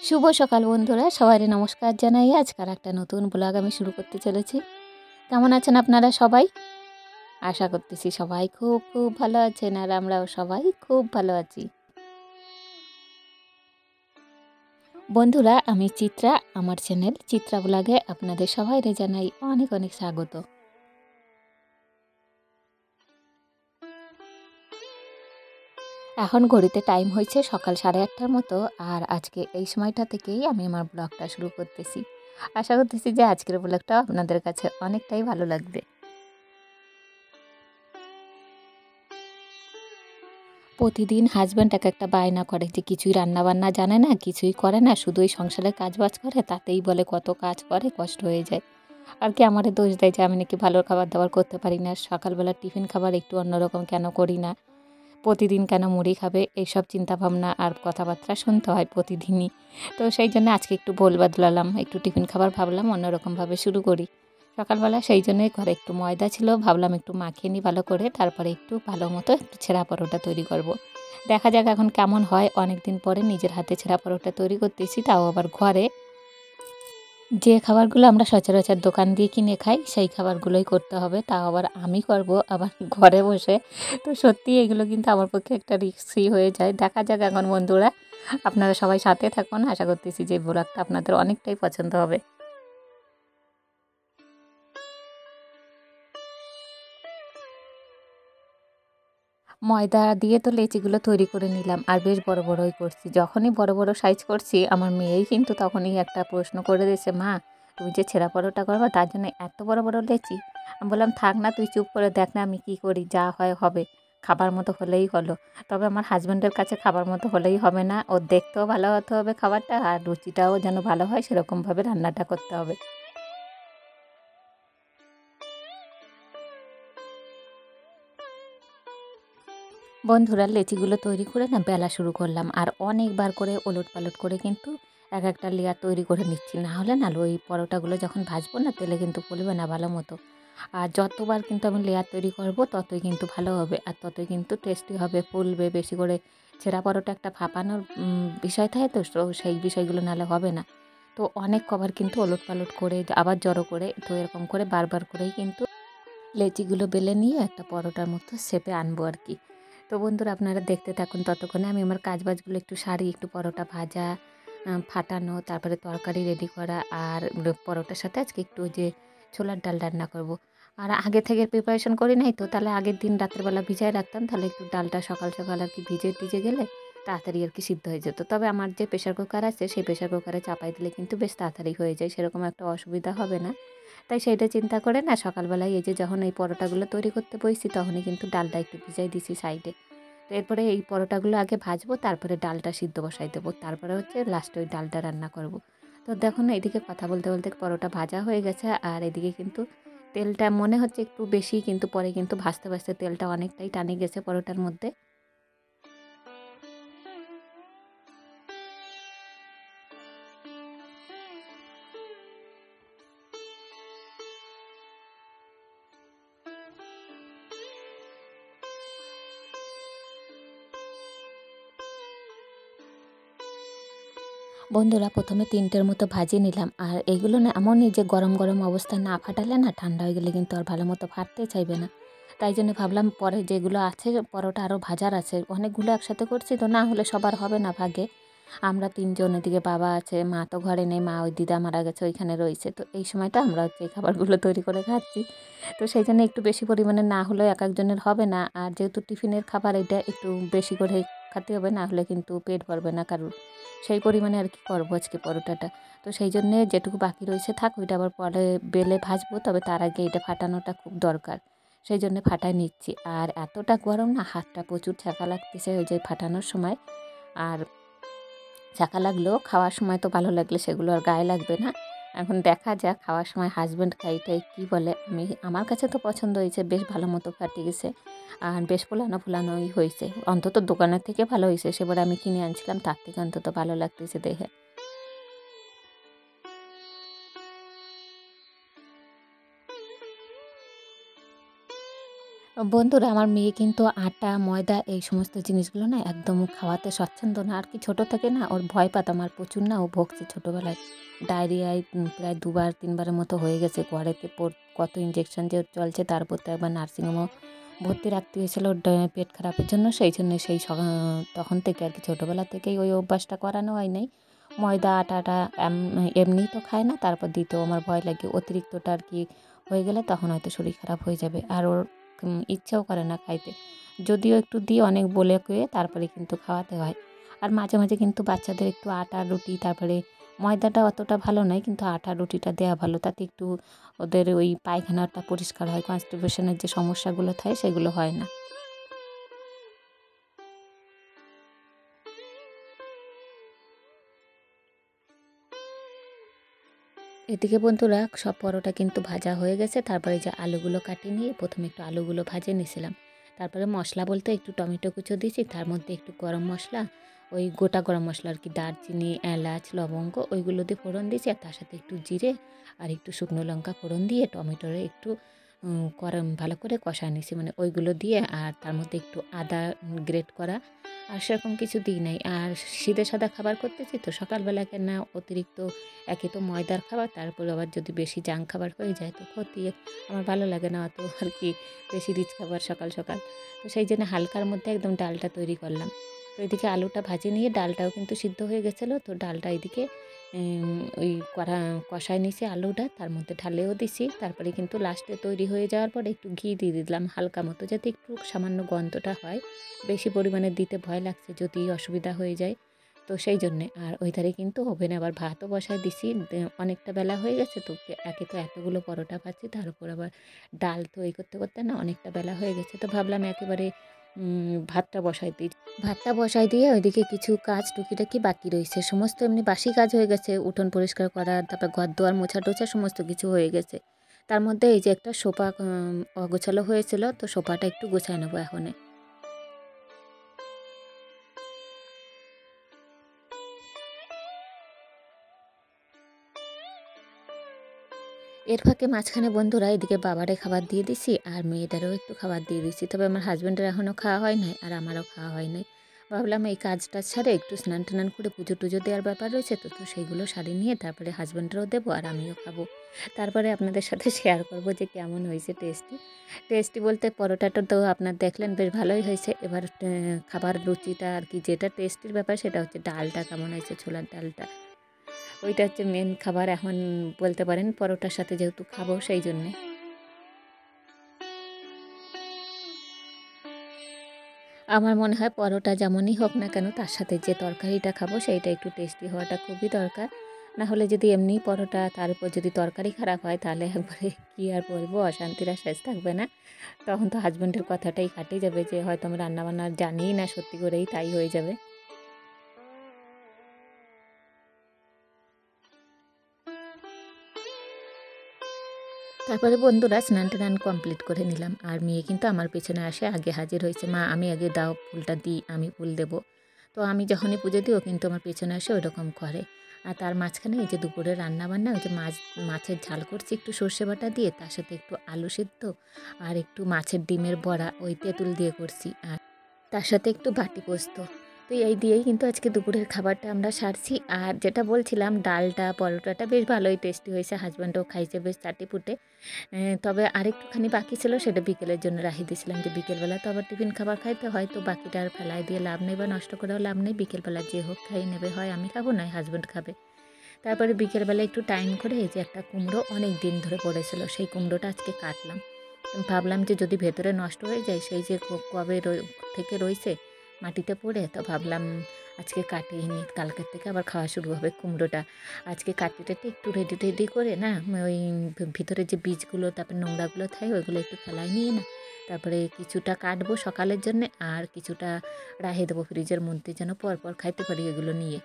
শুভ সকাল বন্ধুরা, সবাইকে নমস্কার জানাই। আজকাল একটা নতুন ব্লগ আমি শুরু করতে চলেছি। কেমন আছেন আপনারা সবাই? আশা করতেছি সবাই খুব খুব ভালো আছেন, আর আমরাও সবাই খুব ভালো আছি। বন্ধুরা, আমি চিত্রা, আমার চ্যানেল চিত্রা ব্লগে আপনাদের সবাইকে জানাই অনেক অনেক স্বাগত। এখন ঘড়িতে টাইম হয়েছে সকাল 8:30টার মতো, আর আজকে এই সময়টা থেকেই আমি আমার ব্লগটা শুরু করতেছি। আশা করতেছি যে আজকের ব্লগটা আপনাদের কাছে অনেকটাই ভালো লাগবে। প্রতিদিন হাজব্যান্ড এক একটা বায়না করে যে কিছুই রান্নাবান্না জানে না, কিছুই করে না, শুধু ওই সংসারের কাজবাজ করে, তাতেই বলে কত কাজ করে, কষ্ট হয়ে যায়। আর কি আমারে দোষ দেয় যে আমি নাকি ভালো খাবার দাবার করতে পারি না, সকালবেলা টিফিন খাবার একটু অন্যরকম কেন করি না, প্রতিদিন কেন মুড়ি খাবে, এইসব চিন্তাভাবনা আর কথাবার্তা শুনতে হয় প্রতিদিনই। তো সেই জন্য আজকে একটু ভুল বদলালাম, একটু টিফিন খাবার ভাবলাম অন্যরকমভাবে শুরু করি সকালবেলা। সেই জন্যই ঘরে একটু ময়দা ছিল, ভাবলাম একটু মাখিয়ে নিই ভালো করে, তারপরে একটু ভালো মতো একটু ছেঁড়া পরোটা তৈরি করব। দেখা যাক এখন কেমন হয়। অনেক দিন পরে নিজের হাতে ছেঁড়া পরোটা তৈরি করতেছি, তাও আবার ঘরে। যে খাবারগুলো আমরা সচরাচর দোকান দিয়ে কিনে খাই সেই খাবারগুলোই করতে হবে, তাও আবার আমি করব, আবার ঘরে বসে। তো সত্যি এগুলো কিন্তু আমার পক্ষে একটা রিস্কি হয়ে যায়। দেখা যাক এখন বন্ধুরা, আপনারা সবাই সাথে থাকুন। আশা করতেছি যে ব্লগটা আপনাদের অনেকটাই পছন্দ হবে। ময়দা দিয়ে তো লেচিগুলো তৈরি করে নিলাম, আর বেশ বড় বড়ই করছি। যখনই বড় বড় সাইজ করছি, আমার মেয়েই কিন্তু তখনই একটা প্রশ্ন করে দিয়েছে, মা তুমি যে ছেঁড়া পরোটা করবা তার জন্য এত বড় বড় লেচি? আমি বললাম থাক না, তুই চুপ করে দেখ না আমি কি করি, যা হয় হবে, খাবার মতো হলেই হলো। তবে আমার হাজব্যান্ডের কাছে খাবার মতো হলেই হবে না, ওর দেখতেও ভালো হতে হবে খাবারটা, আর রুচিটাও যেন ভালো হয় সেরকমভাবে রান্নাটা করতে হবে। বন্ধুরা, লেচিগুলো তৈরি করে না বেলা শুরু করলাম, আর অনেকবার করে ওলট পালট করে কিন্তু এক একটা লেয়ার তৈরি করে নিচ্ছি। না হলে না ওই পরোটাগুলো যখন ভাজবো না তেলে কিন্তু ফুলবে না ভালো মতো। আর যতবার কিন্তু আমি লেয়ার তৈরি করব ততই কিন্তু ভালো হবে, আর ততই কিন্তু টেস্টি হবে, ফুলবে বেশি করে। ছেঁড়া পরোটা একটা ফাঁপানোর বিষয় থাকে, তো সেই বিষয়গুলো নাহলে হবে না। তো অনেক কবার কিন্তু ওলট পালট করে আবার জড়ো করে, তো এরকম করে বারবার করেই কিন্তু লেচিগুলো বেলে নিয়ে একটা পরোটার মতো শেপে আনবো আর কি। তো বন্ধুরা, আপনারা দেখতে থাকুন, ততক্ষণে আমি আমার কাজবাজগুলো একটু সারি, একটু পরোটা ভাজা, ফাটানো, তারপরে তরকারি রেডি করা, আর পরোটার সাথে আজকে একটু যে ছোলার ডাল রান্না করব। আর আগে থেকে প্রিপারেশন করি নাই তো, তাহলে আগের দিন রাত্রেবেলা ভিজায় রাখতাম, তাহলে একটু ডালটা সকাল সকাল আর কি ভিজে টিজে গেলে তাড়াতাড়ি আর কি সিদ্ধ হয়ে যেত। তবে আমার যে প্রেশার কুকার আছে সেই প্রেশার কুকারে চাপাই দিলে কিন্তু বেশ তাড়াতাড়ি হয়ে যায়, সেরকম একটা অসুবিধা হবে না। তাই সেইটা চিন্তা করে না সকালবেলায় এই যে যখন এই পরোটাগুলো তৈরি করতে বসছি, তখনই কিন্তু ডালটা একটু ভিজাই দিছি সাইডে। তো এরপরে এই পরোটাগুলো আগে ভাজবো, তারপরে ডালটা সিদ্ধ বসাই দেবো, তারপরে হচ্ছে লাস্টে ওই ডালটা রান্না করব। তো দেখুন না, এদিকে কথা বলতে বলতে পরোটা ভাজা হয়ে গেছে, আর এদিকে কিন্তু তেলটা মনে হচ্ছে একটু বেশি, কিন্তু পরে কিন্তু ভাজতে ভাজতে তেলটা অনেকটাই টানে গেছে পরোটার মধ্যে। বন্ধুরা, প্রথমে 3টের মতো ভাজিয়ে নিলাম, আর এইগুলো না এমনই যে গরম গরম অবস্থায় না ফাটালে না ঠান্ডা হয়ে গেলে কিন্তু আর ভালো মতো ফাটতে চাইবে না। তাই জন্য ভাবলাম পরে যেগুলো আছে পরোটা আরও ভাজার আছে, অনেকগুলো একসাথে করছি তো, না হলে সবার হবে না ভাগে। আমরা 3জন, এদিকে বাবা আছে, মা তো ঘরে নেই, মা ওই দিদা মারা গেছে ওইখানে রয়েছে, তো এই সময়টা আমরা হচ্ছে এই খাবারগুলো তৈরি করে খাচ্ছি। তো সেই জন্য একটু বেশি পরিমাণে না হলেও এক একজনের হবে না, আর যেহেতু টিফিনের খাবার এটা একটু বেশি করে খেতে হবে, না হলে কিন্তু পেট ভরবে না কারোর। সেই পরিমাণে আর কি করবো আজকে পরোটাটা। তো সেই জন্যে যেটুকু বাকি রয়েছে থাক, ওইটা আবার পরে বেলে ভাজবো, তবে তার আগে এটা ফাটানোটা খুব দরকার, সেই জন্য ফাটাই নিচ্ছি। আর এতটা গরম না, হাতটা প্রচুর ছ্যাঁকা লাগতেছে ওই যে ফাটানোর সময়। আর ছ্যাঁকা লাগলেও খাওয়ার সময় তো ভালো লাগলে সেগুলো আর গায়ে লাগবে না। এখন দেখা যাক খাওয়ার সময় হাজব্যান্ড খাইটাই কী বলে। আমার কাছে তো পছন্দ হয়েছে, বেশ ভালো মতো ফাটে গেছে, আর বেশ ফুলানো ফুলানোই হয়েছে, অন্তত দোকানের থেকে ভালো হয়েছে। সেবার আমি কিনে আনছিলাম, তার থেকে অন্তত ভালো লাগতেছে দেখে। বন্ধুরা, আমার মেয়ে কিন্তু আটা, ময়দা এই সমস্ত জিনিসগুলো না একদম খাওয়াতে স্বচ্ছন্দ না। আর কি ছোটো থেকে না ওর ভয় পেতাম আর প্রচুর না ও ভুগছে ছোটোবেলায়। ডায়রিয়ায় প্রায় ২ বার ৩ বারের মতো হয়ে গেছে। পরেতে কত ইঞ্জেকশন যে চলছে, তারপর তো একবার নার্সিংহোমেও ভর্তি রাখতে হয়েছিল ওর পেট খারাপের জন্য। সেই জন্য তখন থেকে আর কি ছোটোবেলা থেকেই ওই অভ্যাসটা করানো হয় নাই। ময়দা, আটাটা এমনিই তো খায় না। তারপর দ্বিতীয় আমার ভয় লাগে অতিরিক্তটা আর কি হয়ে গেলে তখন হয়তো শরীর খারাপ হয়ে যাবে। আর ওর ইচ্ছাও করে না খাইতে। যদিও একটু দিই অনেক বলে কয়ে তারপরে কিন্তু খাওয়াতে হয়। আর মাঝে, মাঝে কিন্তু বাচ্চাদের একটু আটার রুটি, তারপরে ময়দাটা অতটা ভালো নয় কিন্তু আটার রুটিটা দেয়া ভালো। তাতে একটু ওদের ওই পায়খানাটা পরিষ্কার হয়। কনস্টিপেশনের যে সমস্যাগুলো থাকে সেগুলো হয় না। এদিকে বন্ধুরা সব পরোটা কিন্তু ভাজা হয়ে গেছে। তারপরে যে আলুগুলো কাটিয়ে নিয়ে প্রথমে একটু আলুগুলো ভাজে নিয়েছিলাম। তারপরে মশলা বলতে একটু টমেটো কুচো দিয়েছি, তার মধ্যে একটু গরম মশলা, ওই গোটা গরম মশলা আর কি, দারচিনি, এলাচ, লবঙ্গ ওইগুলো দিয়ে ফোড়ন দিয়েছি। আর তার সাথে একটু জিরে আর একটু শুকনো লঙ্কা ফোড়ন দিয়ে টমেটোরে একটু ভালো করে কষায় নিয়েছি, মানে ওইগুলো দিয়ে। আর তার মধ্যে একটু আদা গ্রেট করা, আর সেরকম কিছু দিই নাই। আর সিধে সাদা খাবার করতেছি তো সকালবেলা কেন অতিরিক্ত, একে তো ময়দার খাবার, তারপরে আবার যদি বেশি জাঙ্ক খাবার হয়ে যায় তো ক্ষতি। আমার ভালো লাগে না অত আর কি বেশি রিচ খাবার সকাল সকাল। তো সেই জন্য হালকার মধ্যে একদম ডালটা তৈরি করলাম। তো এদিকে আলুটা ভাজে নিয়ে ডালটাও কিন্তু সিদ্ধ হয়ে গেছিলো, তো ডালটা এদিকে ওই কষায় নিয়েছি আলুটা, তার মধ্যে ঢালেও দিছি। তারপরে কিন্তু লাস্টে তৈরি হয়ে যাওয়ার পরে একটু ঘি দিয়ে দিলাম হালকা মতো, যাতে একটু সামান্য গন্ধটা হয়। বেশি পরিমাণে দিতে ভয় লাগছে যদি অসুবিধা হয়ে যায়, তো সেই জন্যে। আর ওই ধারে কিন্তু ওভেনে আবার ভাতও বসায় দিছি। অনেকটা বেলা হয়ে গেছে তো একে তো এতগুলো পরোটা ভাজছি, তার উপর আবার ডাল তো এই করতে করতে না অনেকটা বেলা হয়ে গেছে, তো ভাবলাম একেবারে ভাতটা বসাই দিই। ভাতটা বসাই দিয়ে ওইদিকে কিছু কাজ টুকিটাকি বাকি রয়েছে, সমস্ত এমনি বাসি কাজ হয়ে গেছে, উঠোন পরিষ্কার করা, তারপর ঘর দুয়ার মোছা টোছা সমস্ত কিছু হয়ে গেছে। তার মধ্যে এই যে একটা সোফা অগোছালো হয়েছিল, তো সোফাটা একটু গোছায় নেবো এখনে। এর ফাঁকে মাঝখানে বন্ধুরা এদিকে বাবারে খাবার দিয়ে দিছি আর মেয়েটারও একটু খাবার দিয়ে দিছি। তবে আমার হাজব্যান্ডের এখনও খাওয়া হয় নাই আর আমারও খাওয়া হয় নাই। ভাবলাম এই কাজটা ছাড়ে একটু স্নান টান করে পুজো টুজো দেওয়ার ব্যাপার রয়েছে, তো সেইগুলো সারিয়ে নিয়ে তারপরে হাজব্যান্ডেরও দেবো আর আমিও খাবো। তারপরে আপনাদের সাথে শেয়ার করব যে কেমন হয়েছে টেস্টি। টেস্টি বলতে পরোটাটা তো আপনার দেখলেন বেশ ভালোই হয়েছে। এবার খাবার রুচিটা আর কি, যেটা টেস্টির ব্যাপার সেটা হচ্ছে ডালটা কেমন হয়েছে, ছোলার ডালটা। ওইটা হচ্ছে মেন খাবার এখন বলতে পারেন, পরোটার সাথে যেহেতু খাবো সেই জন্যে। আমার মনে হয় পরোটা যেমনই হোক না কেন তার সাথে যে তরকারিটা খাবো সেইটা একটু টেস্টি হওয়াটা খুবই দরকার। না হলে যদি এমনি পরোটা তার উপর যদি তরকারি খারাপ হয় তাহলে একবারে কী আর বলবো, অশান্তির আর শেষ থাকবে না। তখন তো হাজব্যান্ডের কথাটাই কাটে যাবে যে হয়তো আমি রান্নাবান্না জানিই না, সত্যি করেই তাই হয়ে যাবে। তারপরে বন্ধুরা স্নান টান কমপ্লিট করে নিলাম আর মেয়ে কিন্তু আমার পেছনে আসে আগে হাজির হয়েছে, মা আমি আগে দাও ফুলটা দিই, আমি ফুল দেবো। তো আমি যখনই পুজো দিই ও কিন্তু আমার পেছনে আসে ওই রকম করে। আর তার মাঝখানে এই যে দুপুরে রান্নাবান্না, ওই যে মাছের ঝাল করছি একটু সর্ষে বাটা দিয়ে, তার সাথে একটু আলু সিদ্ধ আর একটু মাছের ডিমের বড়া ওই তেঁতুল দিয়ে করছি, আর তার সাথে একটু বাটি পোস্ত। তো এই দিয়েই কিন্তু আজকে দুপুরের খাবারটা আমরা সারছি। আর যেটা বলছিলাম ডালটা পরোটাটা বেশ ভালোই টেস্টি হয়েছে, হাজব্যান্ডও খাইছে বেশ চাটিপুটে। তবে আরেকটুখানি বাকি ছিল, সেটা বিকেলের জন্য রাখি দিয়েছিলাম, যে বিকেলবেলা তো আবার টিফিন খাবার খাইতে হয়, তো বাকিটা আর ফেলায় দিয়ে লাভ নেই বা নষ্ট করেও লাভ নেই। বিকেলবেলা যে হোক খাইয়ে নেবে, হয় আমি খাবো নয় হাজব্যান্ড খাবে। তারপরে বিকেলবেলা একটু টাইম করে এই যে একটা কুমড়ো অনেক দিন ধরে পড়েছিল, সেই কুমড়োটা আজকে কাটলাম। ভাবলাম যে যদি ভেতরে নষ্ট হয়ে যায়, সেই যে কবে থেকে রয়েছে মাটিতে পড়ে, তো ভাবলাম আজকে কাটিয়ে নিই, কালকের থেকে আবার খাওয়া শুরু হবে কুমড়োটা। আজকে কাটি টাটি একটু রেডি টেডি করে না, ওই ভিতরে যে বীজগুলো তারপরে নোংরাগুলো থাকে ওইগুলো একটু ফেলাই নিয়ে না, তারপরে কিছুটা কাটবো সকালের জন্যে আর কিছুটা রাখে দেবো ফ্রিজের মধ্যে, যেন পরপর খাইতে পারি এগুলো নিয়ে।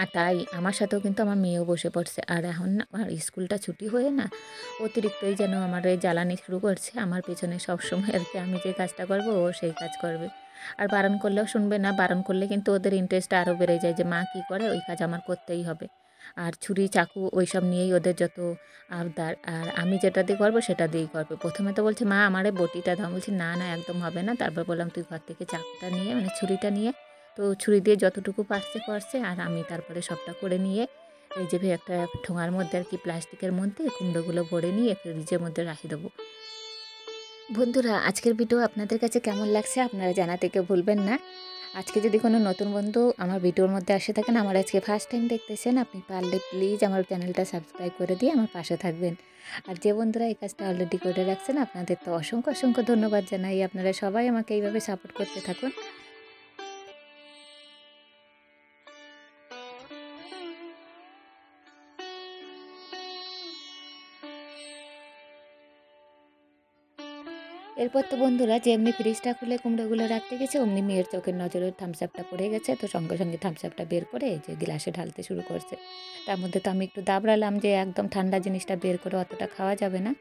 আর তাই আমার সাথেও কিন্তু আমার মেয়েও বসে পড়ছে। আর এখন না আমার স্কুলটা ছুটি হয়ে না অতিরিক্তই যেন আমার এই জ্বালানি শুরু করছে আমার পেছনে সবসময় আর কি, আমি যে কাজটা করবো ও সেই কাজ করবে। আর বারণ করলেও শুনবে না, বারণ করলে কিন্তু ওদের ইন্টারেস্টটা আরও বেড়ে যায় যে মা কী করে ওই কাজ আমার করতেই হবে। আর ছুরি চাকু ওইসব নিয়েই ওদের যত আবদার। আর আমি যেটা দিয়ে করবো সেটা দিয়েই করবে। প্রথমে তো বলছে, মা আমারে বটিটা দাও। বলছি না না একদম হবে না। তারপর বললাম তুই ঘর থেকে চাকুটা নিয়ে মানে ছুরিটা নিয়ে, তো ছুরি দিয়ে যতটুকু পারছে করছে, আর আমি তারপরে সবটা করে নিয়ে এই যে একটা ঠোঙার মধ্যে আর কি প্লাস্টিকের মধ্যে কুমড়োগুলো ভরে নিয়ে ফ্রিজের মধ্যে রাখি দেবো। বন্ধুরা, আজকের ভিডিও আপনাদের কাছে কেমন লাগছে আপনারা জানাতে কেউ ভুলবেন না। আজকে যদি কোনো নতুন বন্ধু আমার ভিডিওর মধ্যে আসে থাকেন, আমার আজকে ফার্স্ট টাইম দেখতেছেন, আপনি পারলে প্লিজ আমার চ্যানেলটা সাবস্ক্রাইব করে দিয়ে আমার পাশে থাকবেন। আর যে বন্ধুরা এই কাজটা অলরেডি করে রাখছেন, আপনাদের তো অসংখ্য অসংখ্য ধন্যবাদ জানাই। আপনারা সবাই আমাকে এইভাবে সাপোর্ট করতে থাকুন। এরপর তো বন্ধুরা যেমনি ফ্রিজটা খুলে কুমড়োগুলো রাখতে গেছে, অমনি মেয়ের চোখের নজরে থামস আপটা পড়ে গেছে। তো সঙ্গে সঙ্গে থামস আপটা বের করে এই যে গ্লাসে ঢালতে শুরু করছে। তার মধ্যে তো আমি একটু দাবড়ালাম যে একদম ঠান্ডা জিনিসটা বের করে অতটা খাওয়া যাবে না।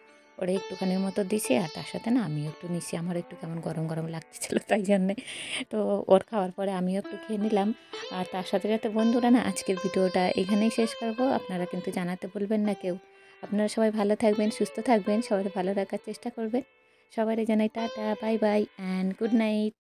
ওরা একটুখানির মতো দিছে, আর তার সাথে না আমিও একটু নিছি। আমার একটু কেমন গরম গরম লাগতেছিল তাই জন্যে। তো ওর খাওয়ার পরে আমিও একটু খেয়ে নিলাম। আর তার সাথে সাথে বন্ধুরা না, আজকের ভিডিওটা এখানেই শেষ করব। আপনারা কিন্তু জানাতে ভুলবেন না কেউ। আপনারা সবাই ভালো থাকবেন, সুস্থ থাকবেন, সবাই ভালো রাখার চেষ্টা করবেন। সবারই জানাই tata, bye bye and good night.